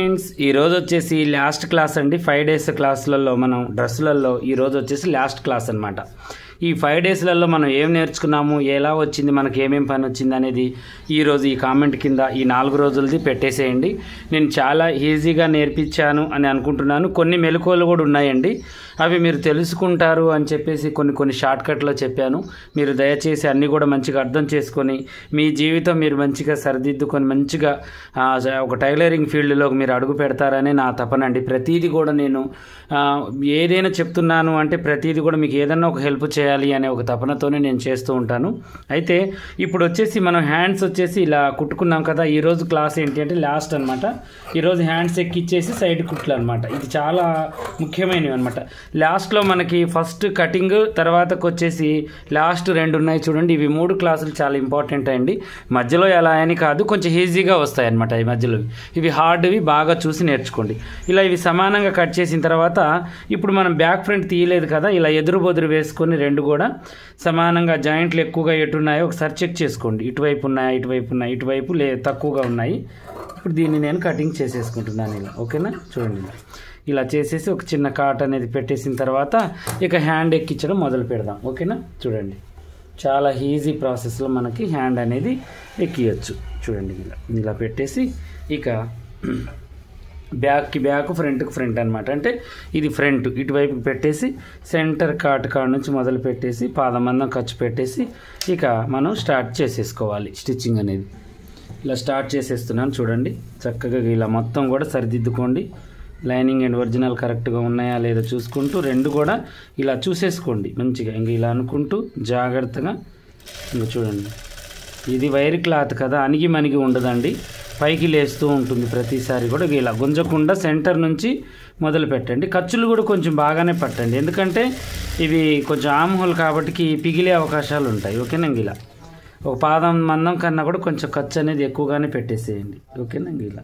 Friends, ఈరోజు వచ్చేసి last class అండి. 5 డేస్ క్లాసులలో మనం డ్రెస్సులలో ఈరోజు వచ్చేసి లాస్ట్ క్లాస్ అనమాట. ఈ 5 డేస్లలో మనం ఏం నేర్చుకున్నాము, ఎలా వచ్చింది, మనకి ఏమేం పని వచ్చింది అనేది ఈరోజు ఈ కామెంట్ కింద ఈ 4 రోజులది పెట్టేసేయండి. నేను చాలా ఈజీగా నేర్పించాను అని అనుకుంటున్నాను. కొన్ని మెలకువలు కూడా ఉన్నాయండి, అవి మీరు తెలుసుకుంటారు అని చెప్పేసి కొన్ని షార్ట్కట్లో చెప్పాను. మీరు దయచేసి అన్నీ కూడా మంచిగా అర్థం చేసుకొని మీ జీవితం మీరు మంచిగా సరిదిద్దుకొని మంచిగా ఒక టైలరింగ్ ఫీల్డ్లోకి మీరు అడుగు పెడతారని నా తపనండి. ప్రతిదీ కూడా నేను ఏదైనా చెప్తున్నాను అంటే ప్రతిదీ కూడా మీకు ఏదన్నా ఒక హెల్ప్ చేయాలి అనే ఒక తపనతోనే నేను చేస్తూ ఉంటాను. అయితే ఇప్పుడు వచ్చేసి మనం హ్యాండ్స్ వచ్చేసి ఇలా కుట్టుకున్నాం కదా. ఈరోజు క్లాస్ ఏంటి అంటే లాస్ట్ అనమాట. ఈరోజు హ్యాండ్స్ ఎక్కిచ్చేసి సైడ్ కుట్లు అనమాట. ఇది చాలా ముఖ్యమైనవి అనమాట. లాస్ట్లో మనకి ఫస్ట్ కటింగ్, తర్వాతకు వచ్చేసి లాస్ట్ 2 ఉన్నాయి చూడండి. ఇవి 3 క్లాసులు చాలా ఇంపార్టెంట్ అండి. మధ్యలో ఎలా అని కాదు, కొంచెం ఈజీగా వస్తాయి అనమాట. ఈ మధ్యలో ఇవి హార్డ్వి బాగా చూసి నేర్చుకోండి. ఇలా ఇవి సమానంగా కట్ చేసిన తర్వాత ఇప్పుడు మనం బ్యాక్ ఫ్రంట్ తీయలేదు కదా, ఇలా ఎదురు బొదురు వేసుకొని 2 కూడా సమానంగా జాయింట్లు ఎక్కువగా ఎట్టున్నాయో ఒకసారి చెక్ చేసుకోండి. ఇటువైపు ఉన్నాయా, ఇటువైపు ఉన్నాయి, ఇటువైపు తక్కువగా ఉన్నాయి. ఇప్పుడు దీన్ని నేను కటింగ్ చేసేసుకుంటున్నాను ఇలా. ఓకేనా, చూడండి ఇలా చేసేసి ఒక చిన్న కాట్ అనేది పెట్టేసిన తర్వాత ఇక హ్యాండ్ ఎక్కించడం మొదలు పెడదాం. ఓకేనా, చూడండి చాలా ఈజీ ప్రాసెస్లో మనకి హ్యాండ్ అనేది ఎక్కియచ్చు. చూడండి ఇలా పెట్టేసి ఇక బ్యాక్కి బ్యాక్, ఫ్రంట్కి ఫ్రంట్ అనమాట. అంటే ఇది ఫ్రంట్ ఇటువైపు పెట్టేసి సెంటర్ కాట్ కాడ నుంచి మొదలు పెట్టేసి పాదమందం ఖర్చు పెట్టేసి ఇక మనం స్టార్ట్ చేసేసుకోవాలి స్టిచ్చింగ్ అనేది. ఇలా స్టార్ట్ చేసేస్తున్నాను చూడండి. చక్కగా ఇలా మొత్తం కూడా సరిదిద్దుకోండి. లైనింగ్ అండ్ ఒరిజినల్ కరెక్ట్గా ఉన్నాయా లేదా చూసుకుంటూ 2 కూడా ఇలా చూసేసుకోండి మంచిగా. ఇంక ఇలా అనుకుంటూ జాగ్రత్తగా ఇంక చూడండి. ఇది వైర్ క్లాత్ కదా, అణిగి మణిగి ఉండదండి, పైకి లేస్తూ ఉంటుంది ప్రతిసారి కూడా. ఇలా గుంజకుండా సెంటర్ నుంచి మొదలు పెట్టండి. ఖర్చులు కూడా కొంచెం బాగానే పట్టండి, ఎందుకంటే ఇవి కొంచెం ఆమ్ హోల్ కాబట్టి పిగిలే అవకాశాలు ఉంటాయి. ఓకేనా, ఇలా ఒక పాదం మందం కన్నా కూడా కొంచెం ఖర్చు అనేది ఎక్కువగానే పెట్టేసేయండి. ఓకేనా, ఇలా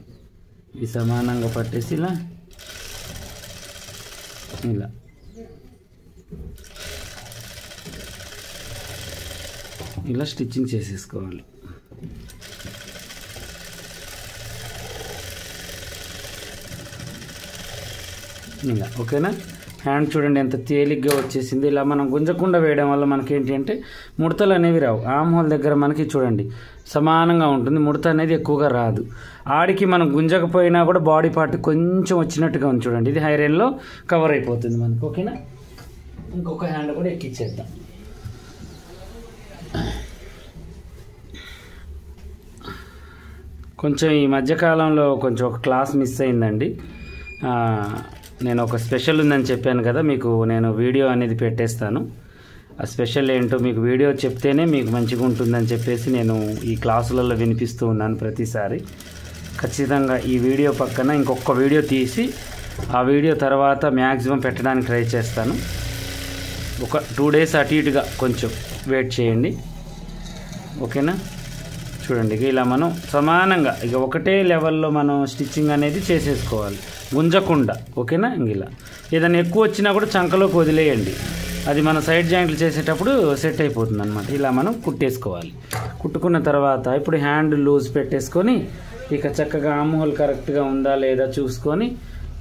ఇవి సమానంగా పట్టేసి ఇలా ఇలా స్టిచ్చింగ్ చేసేసుకోవాలి. ఇలా ఓకేనా. హ్యాండ్ చూడండి ఎంత తేలిగ్గా వచ్చేసింది. ఇలా మనం గుంజకుండా వేయడం వల్ల మనకేంటి అంటే ముడతలు అనేవి రావు. ఆమ్ హోల్ దగ్గర మనకి చూడండి సమానంగా ఉంటుంది, ముడత అనేది ఎక్కువగా రాదు. ఆడికి మనం గుంజకపోయినా కూడా బాడీ పార్ట్ కొంచెం వచ్చినట్టుగా ఉంది చూడండి. ఇది హైరైన్లో కవర్ అయిపోతుంది మనకు. ఓకేనా, ఇంకొక హ్యాండ్ కూడా ఎక్కిచ్చేద్దాం. కొంచెం ఈ మధ్యకాలంలో కొంచెం ఒక క్లాస్ మిస్ అయిందండి. నేను ఒక స్పెషల్ ఉందని చెప్పాను కదా మీకు, నేను వీడియో అనేది పెట్టేస్తాను. ఆ స్పెషల్ ఏంటో మీకు వీడియో చెప్తేనే మీకు మంచిగా ఉంటుందని చెప్పేసి నేను ఈ క్లాసులలో వినిపిస్తూ ఉన్నాను ప్రతిసారి. ఖచ్చితంగా ఈ వీడియో పక్కన ఇంకొక వీడియో తీసి ఆ వీడియో తర్వాత మ్యాక్సిమం పెట్టడానికి ట్రై చేస్తాను. ఒక 2 డేస్ అటు ఇటుగా కొంచెం వెయిట్ చేయండి. ఓకేనా, చూడండి ఇలా మనం సమానంగా ఇక ఒకటే లెవెల్లో మనం స్టిచ్చింగ్ అనేది చేసేసుకోవాలి గుంజకుండా. ఓకేనా, ఇలా ఏదైనా ఎక్కువ వచ్చినా కూడా చంకలోకి వదిలేయండి, అది మన సైడ్ జాయింట్లు చేసేటప్పుడు సెట్ అయిపోతుంది అనమాట. ఇలా మనం కుట్టేసుకోవాలి. కుట్టుకున్న తర్వాత ఇప్పుడు హ్యాండ్ లూజ్ పెట్టేసుకొని ఇక చక్కగా ఆమ్ హోల్ కరెక్ట్గా ఉందా లేదా చూసుకొని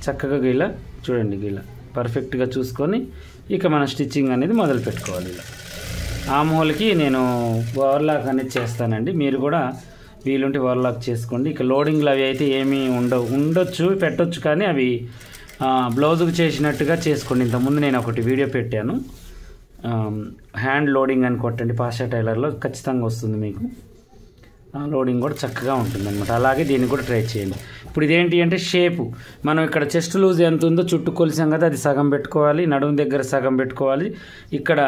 చక్కగా ఇలా చూడండి, ఇలా పర్ఫెక్ట్గా చూసుకొని ఇక మన స్టిచ్చింగ్ అనేది మొదలు పెట్టుకోవాలి. ఇలా ఆమ్ హోల్కి నేను ఓవర్లాక్ అనేది చేస్తానండి, మీరు కూడా వీలుంటే ఓవర్లాక్ చేసుకోండి. ఇక లోడింగ్లు అవి అయితే ఏమీ ఉండొచ్చు పెట్టొచ్చు, కానీ అవి బ్లౌజుకు చేసినట్టుగా చేసుకోండి. ఇంతకుముందు నేను ఒకటి వీడియో పెట్టాను, హ్యాండ్ లోడింగ్ అని కొట్టండి పాషా టైలర్లో, ఖచ్చితంగా వస్తుంది మీకు. లోడింగ్ కూడా చక్కగా ఉంటుంది అనమాట. అలాగే దీన్ని కూడా ట్రై చేయండి. ఇప్పుడు ఇదేంటి అంటే షేపు, మనం ఇక్కడ చెస్ట్ లూజ్ ఎంత ఉందో చుట్టూ కొలిసాం కదా, అది సగం పెట్టుకోవాలి, నడుము దగ్గర సగం పెట్టుకోవాలి, ఇక్కడ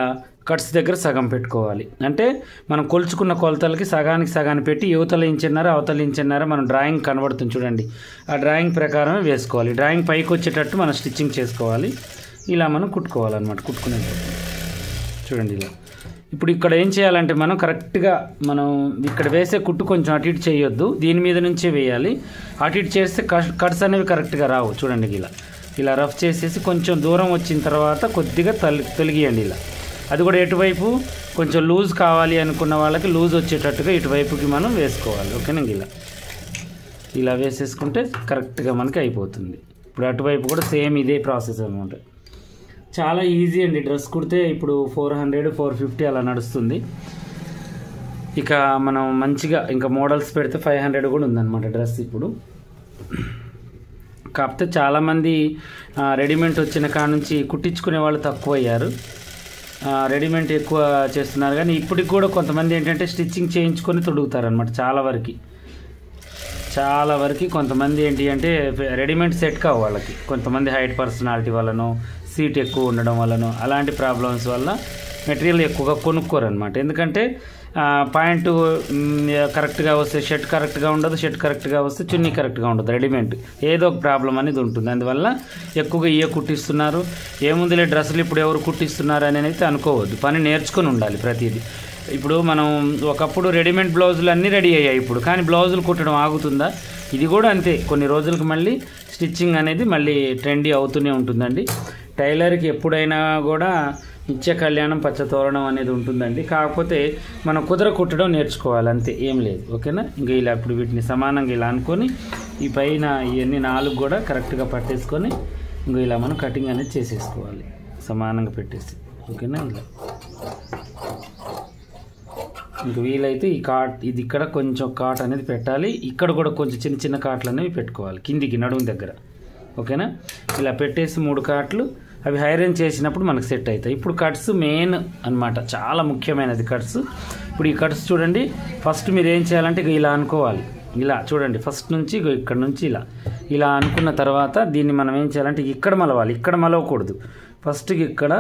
కట్స్ దగ్గర సగం పెట్టుకోవాలి. అంటే మనం కొలుచుకున్న కొలతలకి సగానికి పెట్టి యువతల ఇంచున్నర అవతల ఇంచున్నర మనం డ్రాయింగ్ కనబడుతుంది చూడండి, ఆ డ్రాయింగ్ ప్రకారమే వేసుకోవాలి. డ్రాయింగ్ పైకి వచ్చేటట్టు మనం స్టిచ్చింగ్ చేసుకోవాలి. ఇలా మనం కుట్టుకోవాలన్నమాట. కుట్టుకునేటప్పుడు చూడండి ఇలా. ఇప్పుడు ఇక్కడ ఏం చేయాలంటే మనం కరెక్ట్గా మనం ఇక్కడ వేసే కుట్టు కొంచెం అటు ఇటు చేయొద్దు, దీని మీద నుంచే వేయాలి. అటు ఇటు చేస్తే కట్స్ అనేవి కరెక్ట్గా రావు. చూడండి ఇలా రఫ్ చేసేసి కొంచెం దూరం వచ్చిన తర్వాత కొద్దిగా తొలగియండి. ఇలా అది కూడా ఎటువైపు కొంచెం లూజ్ కావాలి అనుకున్న వాళ్ళకి లూజ్ వచ్చేటట్టుగా ఇటువైపుకి మనం వేసుకోవాలి. ఓకేనా, ఇలా వేసేసుకుంటే కరెక్ట్గా మనకి అయిపోతుంది. ఇప్పుడు అటువైపు కూడా సేమ్ ఇదే ప్రాసెస్ అనమాట. చాలా ఈజీ అండి. డ్రెస్ కుడితే ఇప్పుడు 400 450 అలా నడుస్తుంది. ఇక మనం మంచిగా ఇంకా మోడల్స్ పెడితే 500 కూడా ఉందన్నమాట డ్రెస్ ఇప్పుడు. కాకపోతే చాలామంది రెడీమేడ్ వచ్చిన కాడ నుంచి కుట్టించుకునే వాళ్ళు తక్కువ అయ్యారు, రెడీమేడ్ ఎక్కువ చేస్తున్నారు. కానీ ఇప్పటికి కూడా కొంతమంది ఏంటంటే స్టిచ్చింగ్ చేయించుకొని తొడుగుతారనమాట. చాలా వరకు కొంతమంది ఏంటి అంటే రెడీమేడ్ సెట్ కావు వాళ్ళకి. కొంతమంది హైట్ పర్సనాలిటీ వల్లనో సీట్ ఎక్కువ ఉండడం వల్లనో అలాంటి ప్రాబ్లమ్స్ వల్ల మెటీరియల్ ఎక్కువగా కొనుక్కోరనమాట. ఎందుకంటే పాయింట్ కరెక్ట్గా వస్తే షర్ట్ కరెక్ట్గా ఉండదు, షర్ట్ కరెక్ట్గా వస్తే చున్నీ కరెక్ట్గా ఉండదు. రెడీమేడ్ ఏదో ఒక ప్రాబ్లం అనేది ఉంటుంది. అందువల్ల ఎక్కువగా కుట్టిస్తున్నారు. ఏముందిలే డ్రెస్సులు ఇప్పుడు ఎవరు కుట్టిస్తున్నారు అని అయితే అనుకోవద్దు. పని నేర్చుకొని ఉండాలి ప్రతిదీ. ఇప్పుడు మనం ఒకప్పుడు రెడీమేడ్ బ్లౌజులు అన్నీ రెడీ అయ్యాయి ఇప్పుడు, కానీ బ్లౌజులు కుట్టడం ఆగుతుందా? ఇది కూడా అంతే. కొన్ని రోజులకు మళ్ళీ స్టిచ్చింగ్ అనేది మళ్ళీ ట్రెండీ అవుతూనే ఉంటుందండి. టైలర్కి ఎప్పుడైనా కూడా నిత్య కళ్యాణం పచ్చ తోరణం అనేది ఉంటుందండి. కాకపోతే మనం కుట్టడం నేర్చుకోవాలి అంతే, ఏం లేదు. ఓకేనా? ఇంకా ఇలా ఇప్పుడు వీటిని సమానంగా ఇలా అనుకొని ఈ పైన ఇవన్నీ 4 కూడా కరెక్ట్గా పట్టేసుకొని ఇంకా ఇలా మనం కటింగ్ అనేది చేసేసుకోవాలి సమానంగా పెట్టేసి. ఓకేనా? ఇలా ఇంక వీలైతే ఇది ఇక్కడ కొంచెం కాట్ అనేది పెట్టాలి. ఇక్కడ కూడా కొంచెం చిన్న చిన్న కాట్లు అనేవి పెట్టుకోవాలి కిందికి నడుము దగ్గర. ఓకేనా? ఇలా పెట్టేసి 3 కాట్లు అవి ఐరన్ చేసినప్పుడు మనకు సెట్ అవుతాయి. ఇప్పుడు కట్స్ మెయిన్ అనమాట, చాలా ముఖ్యమైనది కట్స్. ఇప్పుడు ఈ కట్స్ చూడండి, ఫస్ట్ మీరు ఏం చేయాలంటే ఇలా అనుకోవాలి. ఇలా చూడండి, ఫస్ట్ నుంచి ఇక్కడ నుంచి ఇలా అనుకున్న తర్వాత దీన్ని మనం ఏం చేయాలంటే ఇక్కడ మలవాలి. ఇక్కడ మలవకూడదు. ఫస్ట్ ఇక్కడ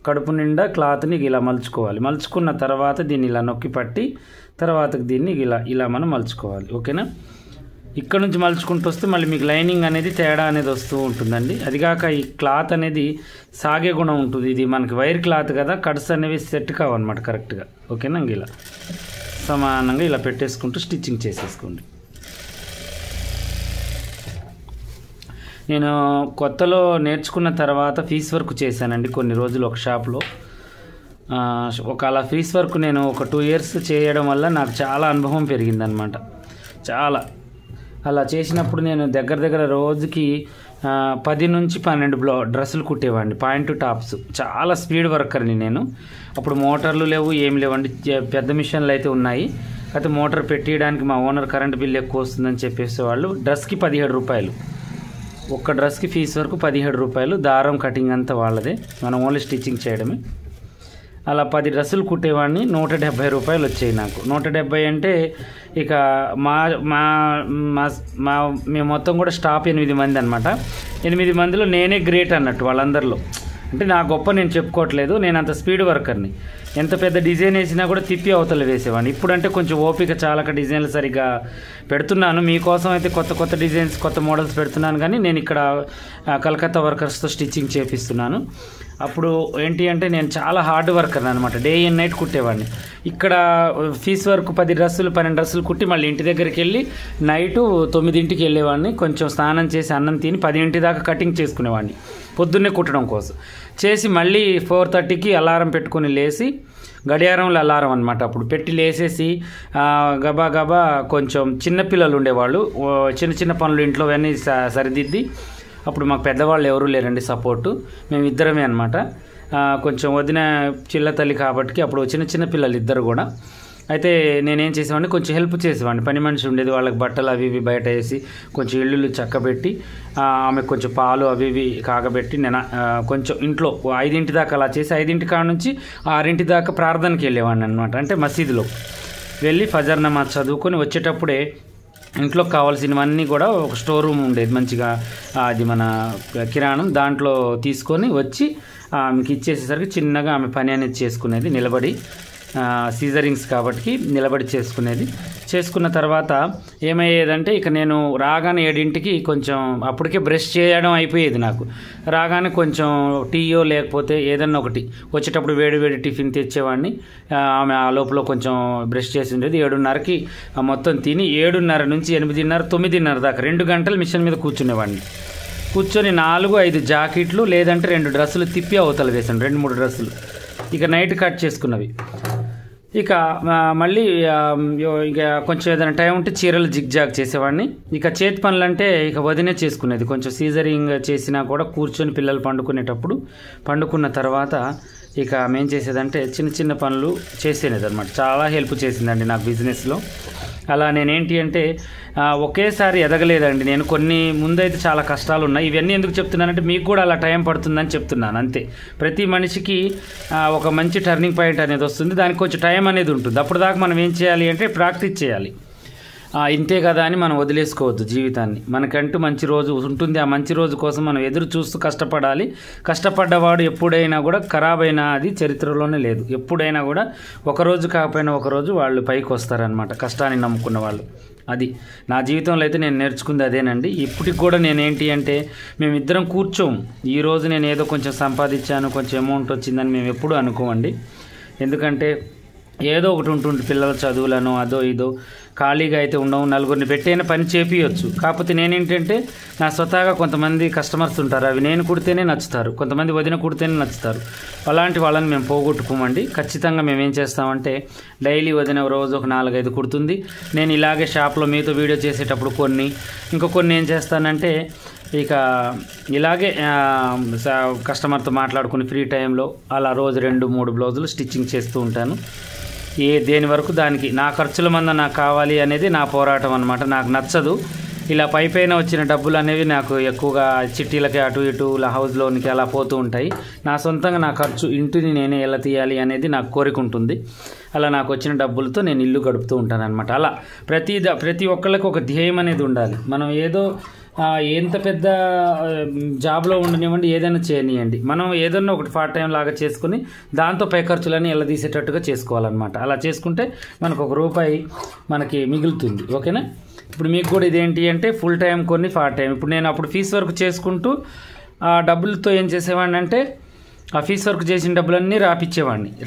కడుపు నిండా క్లాత్ని ఇలా మలుచుకోవాలి. మలుచుకున్న తర్వాత దీన్ని ఇలా నొక్కి పట్టి తర్వాత దీన్ని ఇలా మనం మలుచుకోవాలి. ఓకేనా? ఇక్కడ నుంచి మలుచుకుంటూ వస్తే మళ్ళీ మీకు లైనింగ్ అనేది తేడా అనేది వస్తూ ఉంటుందండి. అదిగాక ఈ క్లాత్ అనేది సాగే గుణం ఉంటుంది. ఇది మనకి వైర్ క్లాత్ కదా, కట్స్ అనేవి సెట్ కావన్నమాట కరెక్ట్గా. ఓకేనా? ఇలా సమానంగా ఇలా పెట్టేసుకుంటూ స్టిచ్చింగ్ చేసేసుకోండి. నేను కొత్తలో నేర్చుకున్న తర్వాత ఫీస్ వర్క్ చేశానండి కొన్ని రోజులు ఒక షాప్లో. అలా ఫీస్ వర్క్ నేను ఒక 2 years చేయడం వల్ల నాకు చాలా అనుభవం పెరిగిందనమాట. చాలా అలా చేసినప్పుడు నేను దగ్గర రోజుకి 10 నుంచి 12 డ్రెస్సులు కుట్టేవాడిని, పాయింట్ టాప్స్. చాలా స్పీడ్ వర్కర్ని నేను. అప్పుడు మోటార్లు లేవు, ఏం లేవండి. పెద్ద మిషన్లు అయితే ఉన్నాయి, అయితే మోటార్ పెట్టియడానికి మా ఓనర్ కరెంట్ బిల్ ఎక్కువ వస్తుందని చెప్పేసి వాళ్ళు డ్రెస్కి 17 రూపాయలు. ఒక్క డ్రెస్కి ఫీస్ వరకు 17 రూపాయలు. దారం కటింగ్ అంతా వాళ్ళదే, మనం ఓన్లీ స్టిచ్చింగ్ చేయడమే. అలా 10 డ్రెస్సులు కుట్టేవాడిని. 170 రూపాయలు వచ్చాయి నాకు. 170 అంటే ఇక మేము మొత్తం కూడా స్టాఫ్ 8 మంది అనమాట. 8 మందిలో నేనే గ్రేట్ అన్నట్టు వాళ్ళందరిలో. అంటే నా గొప్ప నేను చెప్పుకోవట్లేదు, నేను అంత స్పీడ్ వర్కర్ని. ఎంత పెద్ద డిజైన్ వేసినా కూడా తిప్పి అవతల వేసేవాడిని. ఇప్పుడంటే కొంచెం ఓపిక చాలక డిజైన్లు సరిగ్గా పెడుతున్నాను. మీకోసం అయితే కొత్త డిజైన్స్, కొత్త మోడల్స్ పెడుతున్నాను. కానీ నేను ఇక్కడ కలకత్తా వర్కర్స్తో స్టిచ్చింగ్ చేపిస్తున్నాను. అప్పుడు ఏంటి అంటే నేను చాలా హార్డ్ వర్కర్ అనమాట. డే అండ్ నైట్ కుట్టేవాడిని. ఇక్కడ ఫీస్ వర్క్ 10 డ్రెస్సులు 12 డ్రెస్సులు కుట్టి మళ్ళీ ఇంటి దగ్గరికి వెళ్ళి నైటు 9ంటికి వెళ్ళేవాడిని. కొంచెం స్నానం చేసి అన్నం తిని 10ంటి దాకా కటింగ్ చేసుకునేవాడిని పొద్దున్నే కుట్టడం కోసం. చేసి మళ్ళీ 4:30కి అలారం పెట్టుకుని లేచి, గడియారంలో అలారం అనమాట అప్పుడు పెట్టి లేసేసి గబా కొంచెం చిన్నపిల్లలు ఉండేవాళ్ళు, చిన్న పనులు ఇంట్లో అన్నీ సరిదిద్ది. అప్పుడు మాకు పెద్దవాళ్ళు ఎవరూ లేరండి సపోర్టు, మేము ఇద్దరమే అనమాట. కొంచెం వదిన చిల్ల తల్లి కాబట్టి అప్పుడు చిన్న పిల్లలు ఇద్దరు కూడా. అయితే నేనేం చేసేవాడిని, కొంచెం హెల్ప్ చేసేవాడిని. పని మనిషి ఉండేది, వాళ్ళకి బట్టలు అవి ఇవి బయట వేసి కొంచెం ఇళ్ళు చక్కబెట్టి ఆమెకు కొంచెం పాలు అవి ఇవి కాగబెట్టి నేను కొంచెం ఇంట్లో 5ంటి దాకా అలా చేసి 5ంటి కాడ నుంచి 6ంటి దాకా ప్రార్థనకి వెళ్ళేవాడిని అనమాట. అంటే మసీదులో వెళ్ళి ఫజర్ నమాజ్ చదువుకొని వచ్చేటప్పుడే ఇంట్లోకి కావాల్సినవన్నీ కూడా ఒక స్టోర్ రూమ్ ఉండేది మంచిగా, అది మన కిరాణం, దాంట్లో తీసుకొని వచ్చి ఆమెకి ఇచ్చేసేసరికి చిన్నగా ఆమె పని అనేది చేసుకునేది నిలబడి. సీజరింగ్స్ కాబట్టి నిలబడి చేసుకున్న తర్వాత ఏమయ్యేదంటే ఇక నేను రాగానే 7ంటికి కొంచెం అప్పటికే బ్రష్ చేయడం అయిపోయేది నాకు. రాగానే కొంచెం టీయో లేకపోతే ఏదన్నా ఒకటి వచ్చేటప్పుడు వేడి టిఫిన్ తెచ్చేవాడిని. ఆమె ఆ లోపల కొంచెం బ్రష్ చేసి ఉండేది. 7:30కి మొత్తం తిని 7:30 నుంచి 8:30 9:30 దాకా 2 గంటలు మిషన్ మీద కూర్చునేవాడిని. కూర్చొని 4-5 జాకెట్లు లేదంటే 2 డ్రెస్సులు తిప్పి అవతల వేసాను, 2-3 డ్రెస్సులు. ఇక నైట్ కట్ చేసుకున్నవి ఇక మళ్ళీ ఇక కొంచెం ఏదైనా టైం ఉంటే చీరలు జిగ్జాగ్ చేసేవాడిని. ఇక చేతి పనులు అంటే ఇక వదినే చేసుకునేది. కొంచెం సీజరింగ్ చేసినా కూడా కూర్చొని పిల్లలు పండుకునేటప్పుడు పండుకున్న తర్వాత ఇక మేం చేసేదంటే చిన్న చిన్న పనులు చేసేది అనమాట. చాలా హెల్ప్ చేసిందండి నాకు బిజినెస్లో. అలా నేనేంటి అంటే ఒకేసారి ఎదగలేదండి నేను. కొన్ని ముందైతే చాలా కష్టాలు ఉన్నాయి. ఇవన్నీ ఎందుకు చెప్తున్నానంటే మీకు కూడా అలా టైం పడుతుందని చెప్తున్నాను అంతే. ప్రతి మనిషికి ఒక మంచి టర్నింగ్ పాయింట్ అనేది వస్తుంది, దానికి కొంచెం టైం అనేది ఉంటుంది. అప్పుడు దాకా మనం ఏం చేయాలి అంటే ప్రాక్టీస్ చేయాలి. ఇంతే కదా అని మనం వదిలేసుకోవద్దు జీవితాన్ని. మనకంటూ మంచి రోజు ఉంటుంది, ఆ మంచి రోజు కోసం మనం ఎదురు చూస్తూ కష్టపడాలి. కష్టపడ్డవాడు ఎప్పుడైనా కూడా ఖరాబ్ అయినా అది చరిత్రలోనే లేదు. ఎప్పుడైనా కూడా ఒకరోజు కాకపోయినా ఒకరోజు వాళ్ళు పైకి వస్తారనమాట, కష్టాన్ని నమ్ముకున్న వాళ్ళు. అది నా జీవితంలో అయితే నేను నేర్చుకుంది అదేనండి. ఇప్పటికి కూడా నేనేంటి అంటే మేమిద్దరం కూర్చోము. ఈరోజు నేను ఏదో కొంచెం సంపాదించాను, కొంచెం అమౌంట్ వచ్చిందని మేము ఎప్పుడూ అనుకోమండి. ఎందుకంటే ఏదో ఒకటి ఉంటుంది, పిల్లల చదువులను అదో ఇదో ఖాళీగా అయితే ఉండవు. నలుగురిని పెట్టైనా పని చేపియొచ్చు. కాకపోతే నేనేంటంటే నా స్వతహాగా కొంతమంది కస్టమర్స్ ఉంటారు, అవి నేను కుడితేనే నచ్చుతారు, కొంతమంది వదిన కుడితేనే నచ్చుతారు. అలాంటి వాళ్ళని మేము పోగొట్టుకోమండి. ఖచ్చితంగా మేము ఏం చేస్తామంటే డైలీ వదిన రోజు ఒక 4-5 కుడుతుంది. నేను ఇలాగే షాప్లో మీతో వీడియో చేసేటప్పుడు కొన్ని ఏం చేస్తానంటే ఇక ఇలాగే కస్టమర్తో మాట్లాడుకుని ఫ్రీ టైంలో అలా రోజు 2-3 బ్లౌజులు స్టిచ్చింగ్ చేస్తూ ఉంటాను. దేని వరకు దానికి నా ఖర్చుల మంద నాకు కావాలి అనేది నా పోరాటం అనమాట. నాకు నచ్చదు ఇలా పైన వచ్చిన డబ్బులు అనేవి నాకు ఎక్కువగా చిట్టీలకి అటు ఇటు హౌస్ లోన్కి అలా పోతూ ఉంటాయి. నా సొంతంగా నా ఖర్చు ఇంటిని నేనే ఎలా తీయాలి అనేది నాకు కోరిక ఉంటుంది. అలా నాకు వచ్చిన డబ్బులతో నేను ఇల్లు గడుపుతూ ఉంటాను అనమాట. అలా ప్రతి ఒక్కళ్ళకి ఒక ధ్యేయం అనేది ఉండాలి. మనం ఏదో ఎంత పెద్ద జాబ్లో ఉండనివ్వండి, ఏదైనా చేయనివ్వండి, మనం ఏదన్నా ఒకటి పార్ట్ టైం లాగా చేసుకుని దాంతో పై ఖర్చులని ఎలా తీసేటట్టుగా చేసుకోవాలన్నమాట. అలా చేసుకుంటే మనకు ₹1 మనకి మిగులుతుంది. ఓకేనా? ఇప్పుడు మీకు కూడా ఇదేంటి అంటే ఫుల్ టైం కొన్ని పార్ట్ టైం. ఇప్పుడు నేను అప్పుడు ఫీజు వర్క్ చేసుకుంటూ ఆ డబ్బులతో ఏం చేసేవాడిని అంటే ఆ ఫీజు వర్క్ చేసిన డబ్బులన్నీ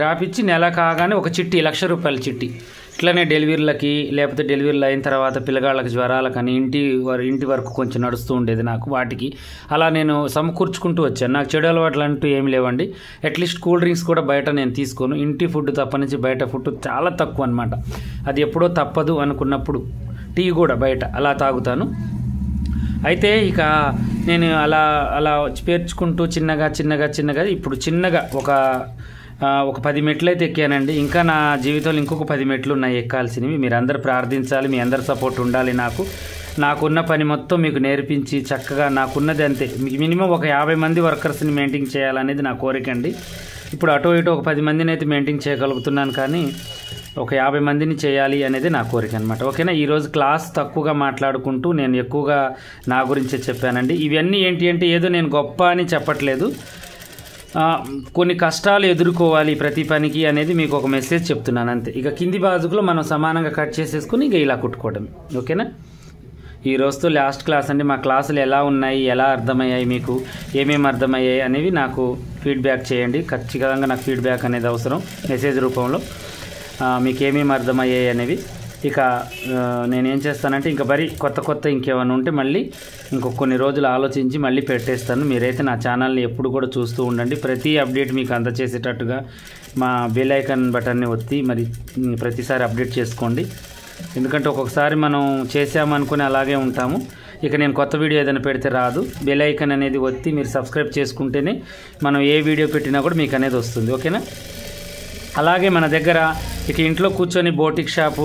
రాపిచ్చి నెల కాగానే ఒక చిట్టి ₹1,00,000 చిట్టి ఇట్లనే డెలివరీలకి, లేకపోతే డెలివరీలు అయిన తర్వాత పిల్లగాళ్ళకి జ్వరాలకని ఇంటి వరకు కొంచెం నడుస్తూ ఉండేది నాకు. వాటికి అలా నేను సమకూర్చుకుంటూ వచ్చాను. నాకు చెడు అలవాట్లు అంటూ ఏమి లేవండి. అట్లీస్ట్ కూల్ డ్రింక్స్ కూడా బయట నేను తీసుకోను. ఇంటి ఫుడ్ తప్ప నుంచి బయట ఫుడ్ చాలా తక్కువ అనమాట. అది ఎప్పుడో తప్పదు అనుకున్నప్పుడు టీ కూడా బయట అలా తాగుతాను. అయితే ఇక నేను అలా పేర్చుకుంటూ చిన్నగా ఇప్పుడు చిన్నగా ఒక 10 మెట్లు అయితే ఎక్కానండి. ఇంకా నా జీవితంలో ఇంకొక 10 మెట్లు ఉన్నాయి ఎక్కాల్సినవి. మీరు అందరు ప్రార్థించాలి, మీ అందరి సపోర్ట్ ఉండాలి. నాకున్న పని మొత్తం మీకు నేర్పించి చక్కగా నాకున్నది అంతే మినిమం ఒక 50 మంది వర్కర్స్ని మెయింటైన్ చేయాలనేది నా కోరిక అండి. ఇప్పుడు అటో ఇటో ఒక 10 మందిని అయితే మెయింటైన్ చేయగలుగుతున్నాను, కానీ ఒక 50 మందిని చేయాలి అనేది నా కోరిక అనమాట. ఓకేనా? ఈరోజు క్లాస్ తక్కువగా మాట్లాడుకుంటూ నేను ఎక్కువగా నా గురించే చెప్పానండి. ఇవన్నీ ఏంటి అంటే ఏదో నేను గొప్ప అని చెప్పట్లేదు. కొన్ని కష్టాలు ఎదుర్కోవాలి ప్రతి పనికి అనేది మీకు ఒక మెసేజ్ చెప్తున్నాను అంతే. ఇక కింది బాజుకులో మనం సమానంగా కట్ చేసేసుకుని ఇక ఇలా కుట్టుకోవడం. ఓకేనా? ఈ రోజుతో లాస్ట్ క్లాస్ అండి. మా క్లాసులు ఎలా ఉన్నాయి, ఎలా అర్థమయ్యాయి, మీకు ఏమేమి అర్థమయ్యాయి అనేవి నాకు ఫీడ్బ్యాక్ చేయండి. ఖచ్చితంగా నాకు ఫీడ్బ్యాక్ అనేది అవసరం మెసేజ్ రూపంలో. మీకు ఏమేమి అర్థమయ్యాయి అనేవి. ఇక నేనేం చేస్తానంటే ఇంకా కొత్త ఇంకేమైనా ఉంటే మళ్ళీ కొన్ని రోజులు ఆలోచించి మళ్ళీ పెట్టేస్తాను. మీరైతే నా ఛానల్ని ఎప్పుడు కూడా చూస్తూ ఉండండి. ప్రతి అప్డేట్ మీకు అందచేసేటట్టుగా మా బెల్ ఐకాన్ బటన్ని ఒత్తి మరి ప్రతిసారి అప్డేట్ చేసుకోండి. ఎందుకంటే ఒక్కొక్కసారి మనం చేసామనుకుని అలాగే ఉంటాము. ఇక నేను కొత్త వీడియో ఏదైనా పెడితే రాదు. బెల్ ఐకాన్ అనేది ఒత్తి మీరు సబ్స్క్రైబ్ చేసుకుంటేనే మనం ఏ వీడియో పెట్టినా కూడా మీకు అనేది వస్తుంది. ఓకేనా? అలాగే మన దగ్గర ఇక ఇంట్లో కూర్చొని బోటిక్ షాపు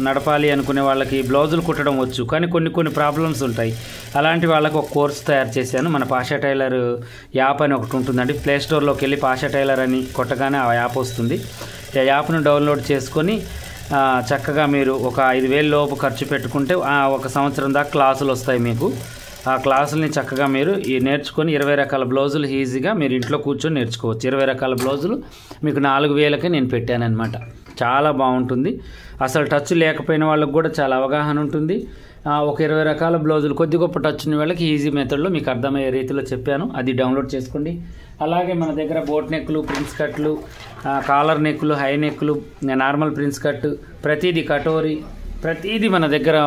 నడపాలి అనుకునే వాళ్ళకి బ్లౌజులు కుట్టడం వచ్చు, కానీ కొన్ని ప్రాబ్లమ్స్ ఉంటాయి. అలాంటి వాళ్ళకి ఒక కోర్స్ తయారు చేశాను. మన పాషా టైలర్ యాప్ అని ఒకటి ఉంటుందండి. ప్లే స్టోర్లోకి వెళ్ళి పాషా టైలర్ అని కొట్టగానే ఆ యాప్ వస్తుంది. ఆ యాప్ను డౌన్లోడ్ చేసుకొని చక్కగా మీరు ఒక 5,000 లోపు ఖర్చు పెట్టుకుంటే ఒక సంవత్సరం దాకా క్లాసులు వస్తాయి మీకు. ఆ క్లాసుల్ని చక్కగా మీరు నేర్చుకొని 20 రకాల బ్లౌజులు ఈజీగా మీరు ఇంట్లో కూర్చొని నేర్చుకోవచ్చు. 20 రకాల బ్లౌజులు మీకు 4,000కే నేను పెట్టానన్నమాట. చాలా బాగుంటుంది. అసలు టచ్ లేకపోయిన వాళ్ళకి కూడా చాలా అవగాహన ఉంటుంది. ఒక 20 రకాల బ్లౌజులు కొద్ది గొప్ప టచ్ ఉన్న వాళ్ళకి ఈజీ మెథడ్లో మీకు అర్థమయ్యే రీతిలో చెప్పాను. అది డౌన్లోడ్ చేసుకోండి. అలాగే మన దగ్గర బోట్ నెక్లు, ప్రిన్స్ కట్లు, కాలర్ నెక్లు, హై నెక్లు, నార్మల్ ప్రిన్స్ కట్, ప్రతిదీ కటోరీ ప్రతిదీ మన దగ్గర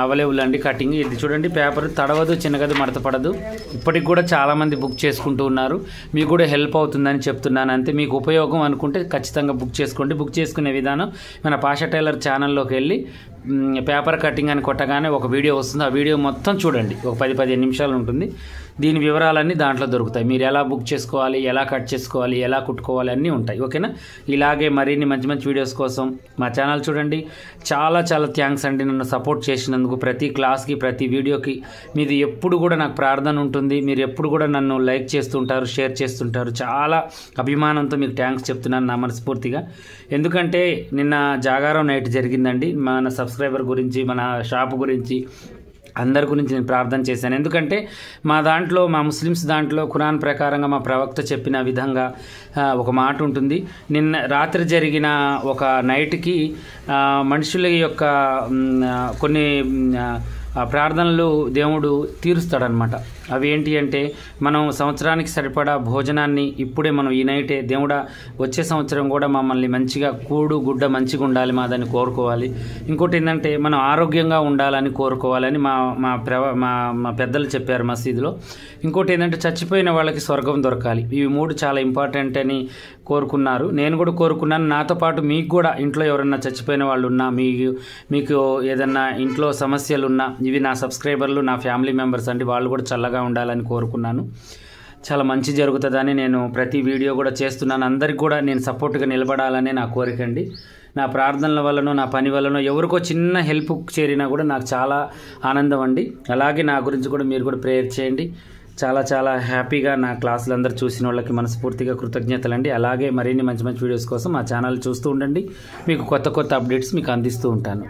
అవైలబుల్ అండి. కటింగ్ ఇది చూడండి, పేపర్ తడవదు, చిన్నగదు, మడత పడదు. ఇప్పటికి కూడా చాలామంది బుక్ చేసుకుంటూ ఉన్నారు. మీకు కూడా హెల్ప్ అవుతుందని చెప్తున్నాను అంతే. మీకు ఉపయోగం అనుకుంటే ఖచ్చితంగా బుక్ చేసుకోండి. బుక్ చేసుకునే విధానం మన పాషా టైలర్ ఛానల్లోకి వెళ్ళి పేపర్ కటింగ్ అని కొట్టగానే ఒక వీడియో వస్తుంది. ఆ వీడియో మొత్తం చూడండి, ఒక 10-15 నిమిషాలు ఉంటుంది. దీని వివరాలన్నీ దాంట్లో దొరుకుతాయి. మీరు ఎలా బుక్ చేసుకోవాలి, ఎలా కట్ చేసుకోవాలి, ఎలా కుట్టుకోవాలి అన్నీ ఉంటాయి. ఓకేనా? ఇలాగే మరిన్ని మంచి మంచి వీడియోస్ కోసం మా ఛానల్ చూడండి. చాలా చాలా థ్యాంక్స్ అండి నన్ను సపోర్ట్ చేసినందుకు. ప్రతి క్లాస్కి, ప్రతి వీడియోకి మీది ఎప్పుడు కూడా నాకు ప్రార్థన ఉంటుంది. మీరు ఎప్పుడు కూడా నన్ను లైక్ చేస్తుంటారు, షేర్ చేస్తుంటారు. చాలా అభిమానంతో మీకు థ్యాంక్స్ చెప్తున్నాను నా మనస్ఫూర్తిగా. ఎందుకంటే నిన్న జాగారం నైట్ జరిగిందండి. మన సబ్స్క్రైబర్ గురించి, మన షాప్ గురించి, అందరి గురించి నేను ప్రార్థన చేశాను. ఎందుకంటే మా దాంట్లో, మా ముస్లిమ్స్ దాంట్లో ఖురాన్ ప్రకారంగా మా ప్రవక్త చెప్పిన విధంగా ఒక మాట ఉంటుంది. నిన్న రాత్రి జరిగిన ఒక నైట్కి మనుషుల యొక్క కొన్ని ప్రార్థనలు దేవుడు తీరుస్తాడనమాట. అవి ఏంటి అంటే, మనం సంవత్సరానికి సరిపడా భోజనాన్ని ఇప్పుడే మనం ఈ నైటే దేవుడా వచ్చే సంవత్సరం కూడా మమ్మల్ని మంచిగా కూడు గుడ్డ మంచిగా ఉండాలి మాదని కోరుకోవాలి. ఇంకోటి ఏంటంటే మనం ఆరోగ్యంగా ఉండాలని కోరుకోవాలని మా పెద్దలు చెప్పారు మసీదులో. ఇంకోటి ఏంటంటే చచ్చిపోయిన వాళ్ళకి స్వర్గం దొరకాలి. ఇవి 3 చాలా ఇంపార్టెంట్ అని కోరుకున్నారు. నేను కూడా కోరుకున్నాను. నాతో పాటు మీకు కూడా ఇంట్లో ఎవరన్నా చచ్చిపోయిన వాళ్ళు ఉన్నా, మీకు ఏదన్నా ఇంట్లో సమస్యలు ఉన్నా, ఇవి నా సబ్స్క్రైబర్లు, నా ఫ్యామిలీ మెంబర్స్ అండి, వాళ్ళు కూడా చల్లగా ఉండాలని కోరుకున్నాను. చాలా మంచి జరుగుతుందని నేను ప్రతి వీడియో కూడా చేస్తున్నాను. అందరికి కూడా నేను సపోర్ట్గా నిలబడాలనే నా కోరిక అండి. నా ప్రార్థనల వల్లనో, నా పని వల్లనో ఎవరికో చిన్న హెల్ప్ చేరినా కూడా నాకు చాలా ఆనందం అండి. అలాగే నా గురించి కూడా మీరు కూడా ప్రేయర్ చేయండి. చాలా చాలా హ్యాపీగా నా క్లాసులు అందరూ చూసిన వాళ్ళకి మనస్ఫూర్తిగా కృతజ్ఞతలు అండి. అలాగే మరిన్ని మంచి మంచి వీడియోస్ కోసం మా ఛానల్ చూస్తూ ఉండండి. మీకు కొత్త కొత్త అప్డేట్స్ మీకు అందిస్తూ ఉంటాను.